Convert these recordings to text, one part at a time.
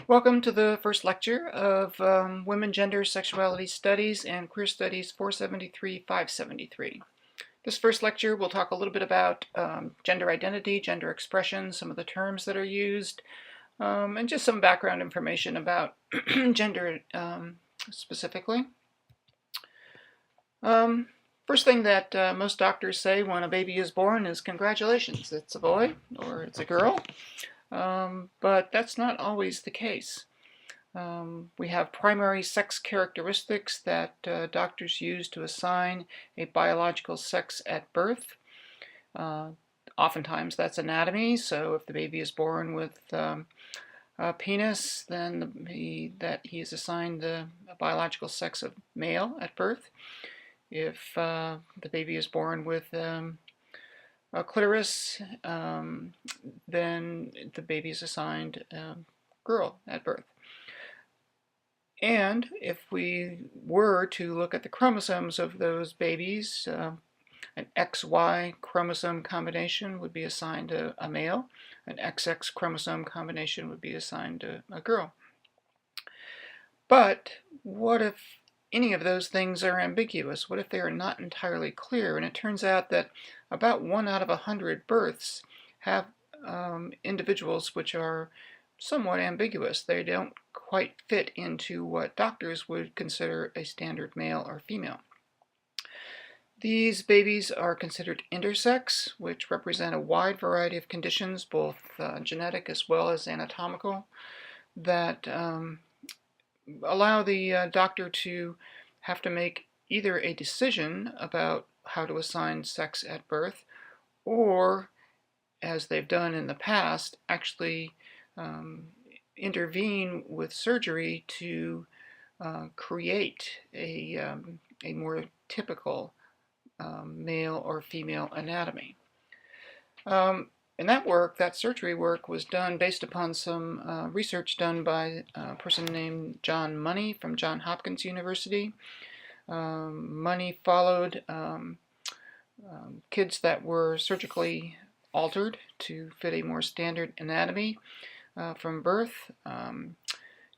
Welcome to the first lecture of Women, Gender, Sexuality Studies and Queer Studies 473-573. This first lecture will talk a little bit about gender identity, gender expression, some of the terms that are used, and just some background information about gender specifically. First thing that most doctors say when a baby is born is congratulations, it's a boy or it's a girl. But that's not always the case. We have primary sex characteristics that doctors use to assign a biological sex at birth. Oftentimes that's anatomy, so if the baby is born with a penis, then he is assigned the biological sex of male at birth. If the baby is born with a clitoris, then the baby is assigned girl at birth. And if we were to look at the chromosomes of those babies, an XY chromosome combination would be assigned to a male, an XX chromosome combination would be assigned to a girl. But what if any of those things are ambiguous? What if they are not entirely clear? And it turns out that about 1 out of 100 births have individuals which are somewhat ambiguous. They don't quite fit into what doctors would consider a standard male or female. These babies are considered intersex, which represent a wide variety of conditions, both genetic as well as anatomical, that allow the doctor to have to make either a decision about how to assign sex at birth, or, as they've done in the past, actually intervene with surgery to create a more typical male or female anatomy. And that surgery work was done based upon some research done by a person named John Money from Johns Hopkins University. Money followed kids that were surgically altered to fit a more standard anatomy from birth.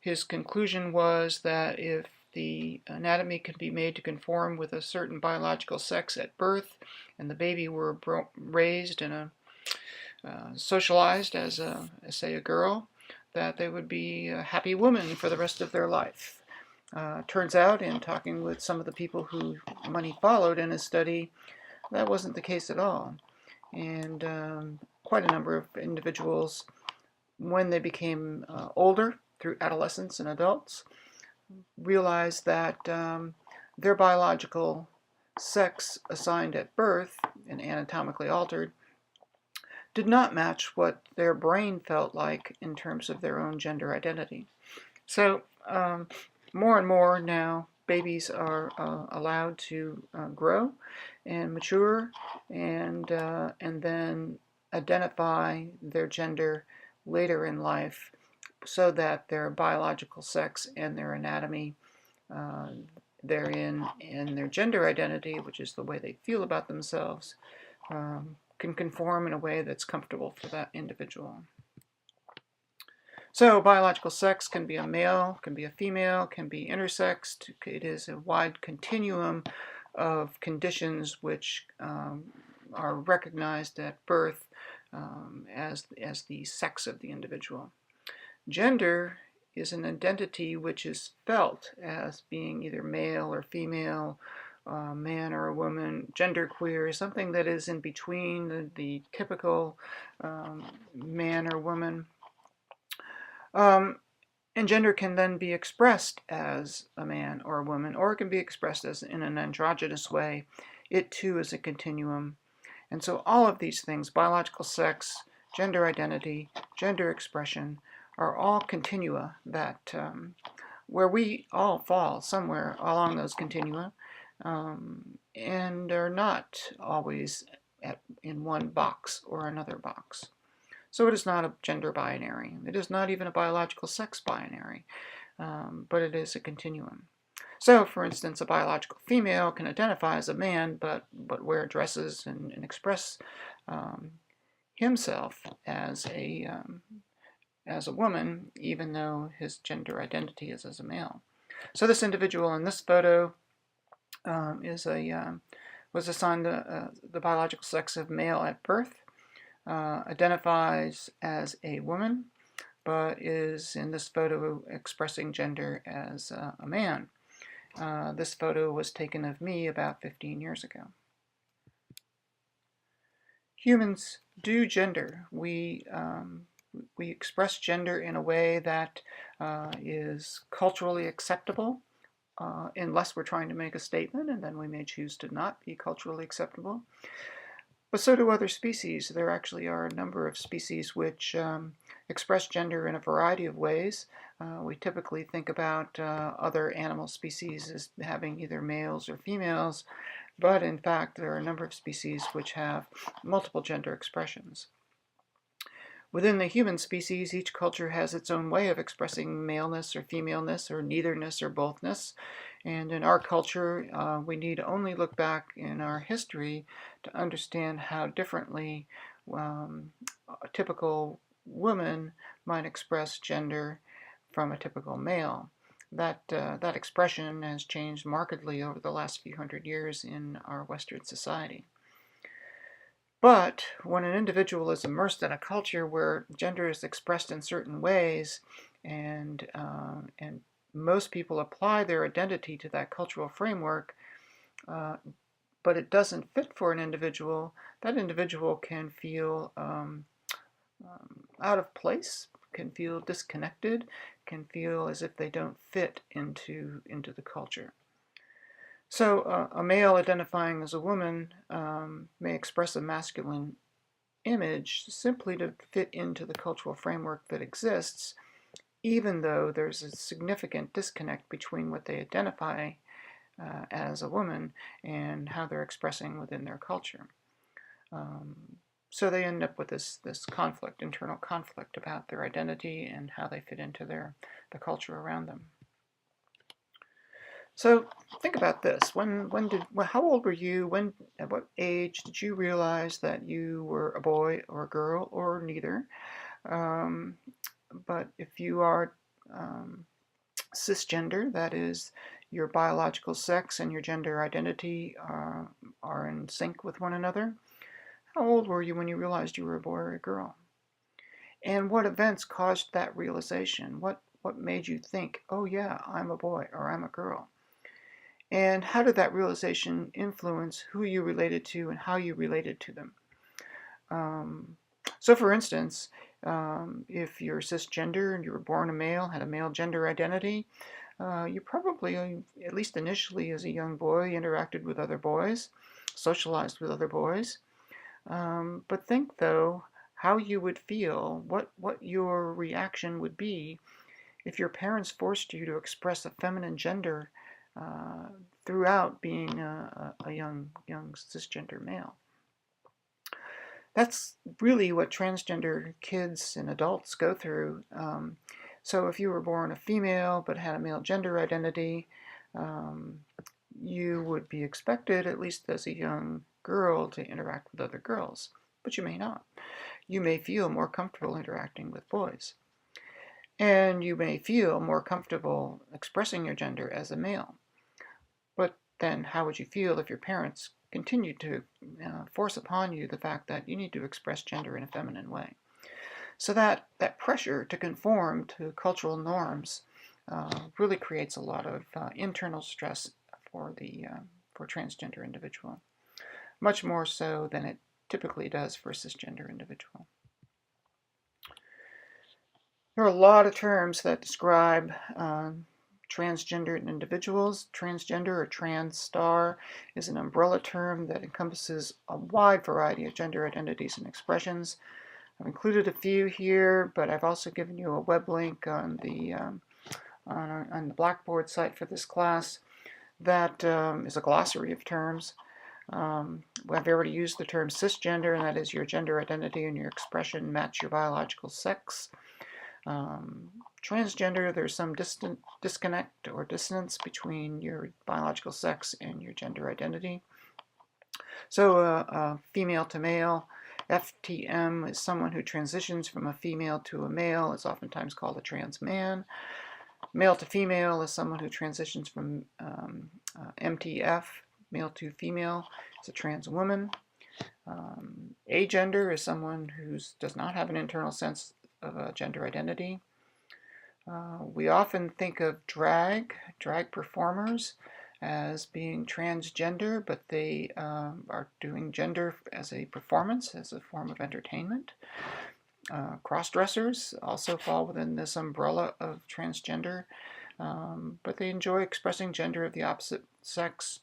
His conclusion was that if the anatomy could be made to conform with a certain biological sex at birth, and the baby were raised and socialized as, say, a girl, that they would be a happy woman for the rest of their life. Turns out, in talking with some of the people who Money followed in his study, that wasn't the case at all. And quite a number of individuals, when they became older, through adolescence and adults, realized that their biological sex assigned at birth and anatomically altered did not match what their brain felt like in terms of their own gender identity. So more and more now, babies are allowed to grow and mature and then identify their gender later in life, so that their biological sex and their anatomy therein and their gender identity, which is the way they feel about themselves, can conform in a way that's comfortable for that individual. So biological sex can be a male, can be a female, can be intersexed. It is a wide continuum of conditions which are recognized at birth as the sex of the individual. Gender is an identity which is felt as being either male or female, man or a woman. Genderqueer is something that is in between the typical man or woman. And gender can then be expressed as a man or a woman, or it can be expressed as in an androgynous way. It too is a continuum. And so all of these things, biological sex, gender identity, gender expression, are all continua that where we all fall somewhere along those continua, and are not always in one box or another box. So it is not a gender binary. It is not even a biological sex binary, but it is a continuum. So, for instance, a biological female can identify as a man, but wear dresses and express himself as a as a woman, even though his gender identity is as a male. So this individual in this photo was assigned the biological sex of male at birth, identifies as a woman, but is in this photo expressing gender as a man. This photo was taken of me about 15 years ago. Humans do gender. We express gender in a way that is culturally acceptable, unless we're trying to make a statement, and then we may choose to not be culturally acceptable. But so do other species. There actually are a number of species which express gender in a variety of ways. We typically think about other animal species as having either males or females, but in fact there are a number of species which have multiple gender expressions. Within the human species, each culture has its own way of expressing maleness or femaleness or neitherness or bothness. And in our culture, we need only look back in our history to understand how differently a typical woman might express gender from a typical male. That expression has changed markedly over the last few hundred years in our Western society. But when an individual is immersed in a culture where gender is expressed in certain ways, and most people apply their identity to that cultural framework, but it doesn't fit for an individual, that individual can feel out of place, can feel disconnected, can feel as if they don't fit into the culture. So a male identifying as a woman may express a masculine image simply to fit into the cultural framework that exists, even though there's a significant disconnect between what they identify as a woman and how they're expressing within their culture. So they end up with this conflict, internal conflict about their identity and how they fit into the culture around them. So think about this. How old were you? At what age did you realize that you were a boy or a girl or neither? But if you are cisgender, that is, your biological sex and your gender identity are in sync with one another, how old were you when you realized you were a boy or a girl? And what events caused that realization? What made you think, oh yeah, I'm a boy or I'm a girl? And how did that realization influence who you related to and how you related to them? So for instance, if you're cisgender and you were born a male, had a male gender identity, you probably, at least initially as a young boy, interacted with other boys, socialized with other boys. But think, though, how you would feel, what your reaction would be if your parents forced you to express a feminine gender throughout being a young cisgender male. That's really what transgender kids and adults go through. So if you were born a female but had a male gender identity, you would be expected, at least as a young girl, to interact with other girls. But you may not. You may feel more comfortable interacting with boys. And you may feel more comfortable expressing your gender as a male. But then how would you feel if your parents continued to force upon you the fact that you need to express gender in a feminine way? So that pressure to conform to cultural norms really creates a lot of internal stress for the transgender individual, much more so than it typically does for a cisgender individual. There are a lot of terms that describe transgender individuals. Transgender or trans star is an umbrella term that encompasses a wide variety of gender identities and expressions. I've included a few here, but I've also given you a web link on the Blackboard site for this class that is a glossary of terms. I've already used the term cisgender, and that is your gender identity and your expression match your biological sex. Transgender, there's some disconnect or dissonance between your biological sex and your gender identity. So female to male FTM is someone who transitions from a female to a male. It's oftentimes called a trans man. Male to female is someone who transitions from MTF, male to female. It's a trans woman. Agender is someone who does not have an internal sense of a gender identity. We often think of drag performers as being transgender, but they are doing gender as a performance, as a form of entertainment. Cross-dressers also fall within this umbrella of transgender, but they enjoy expressing gender of the opposite sex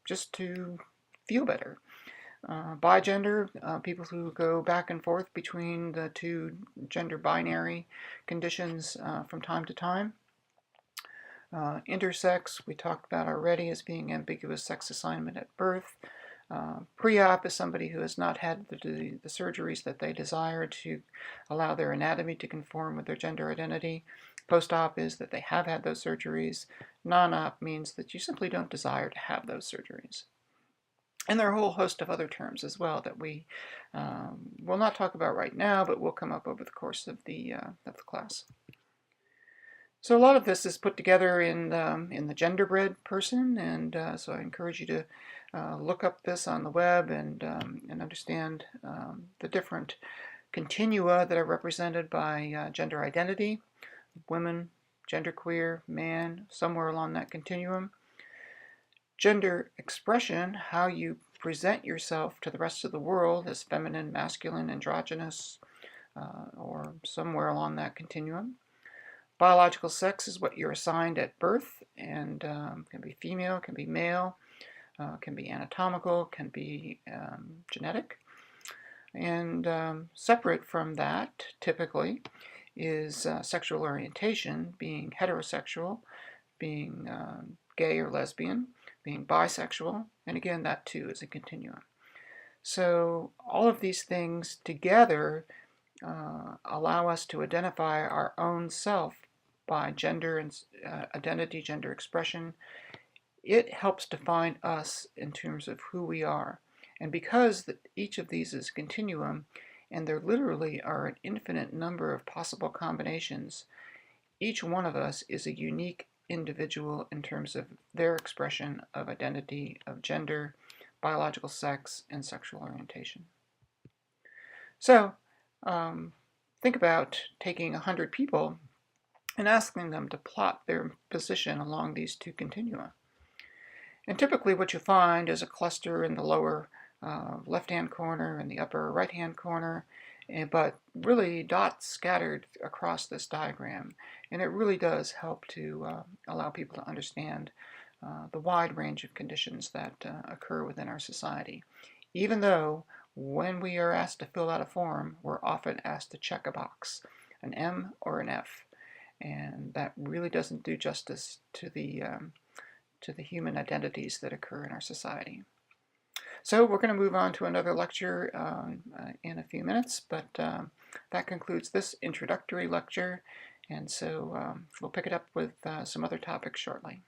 just to feel better. Bigender, people who go back and forth between the two gender binary conditions from time to time. Intersex, we talked about already as being ambiguous sex assignment at birth. Pre-op is somebody who has not had the surgeries that they desire to allow their anatomy to conform with their gender identity. Post-op is that they have had those surgeries. Non-op means that you simply don't desire to have those surgeries. And there are a whole host of other terms as well that we will not talk about right now, but will come up over the course of the class. So a lot of this is put together in the Genderbread person, and so I encourage you to look up this on the web and understand the different continua that are represented by gender identity, women, genderqueer, man, somewhere along that continuum. Gender expression, how you present yourself to the rest of the world as feminine, masculine, androgynous, or somewhere along that continuum. Biological sex is what you're assigned at birth, and can be female, can be male, can be anatomical, can be genetic. And separate from that, typically, is sexual orientation, being heterosexual, being gay or lesbian, being bisexual, and again, that too is a continuum. So all of these things together allow us to identify our own self by gender and identity, gender expression. It helps define us in terms of who we are. And because each of these is a continuum, and there literally are an infinite number of possible combinations, each one of us is a unique individual in terms of their expression of identity, of gender, biological sex, and sexual orientation. So think about taking 100 people and asking them to plot their position along these two continua. And typically what you find is a cluster in the lower left-hand corner and the upper right-hand corner, but really dots scattered across this diagram. And it really does help to allow people to understand the wide range of conditions that occur within our society. Even though when we are asked to fill out a form, we're often asked to check a box, an M or an F. And that really doesn't do justice to the human identities that occur in our society. So we're going to move on to another lecture in a few minutes, but that concludes this introductory lecture, and so we'll pick it up with some other topics shortly.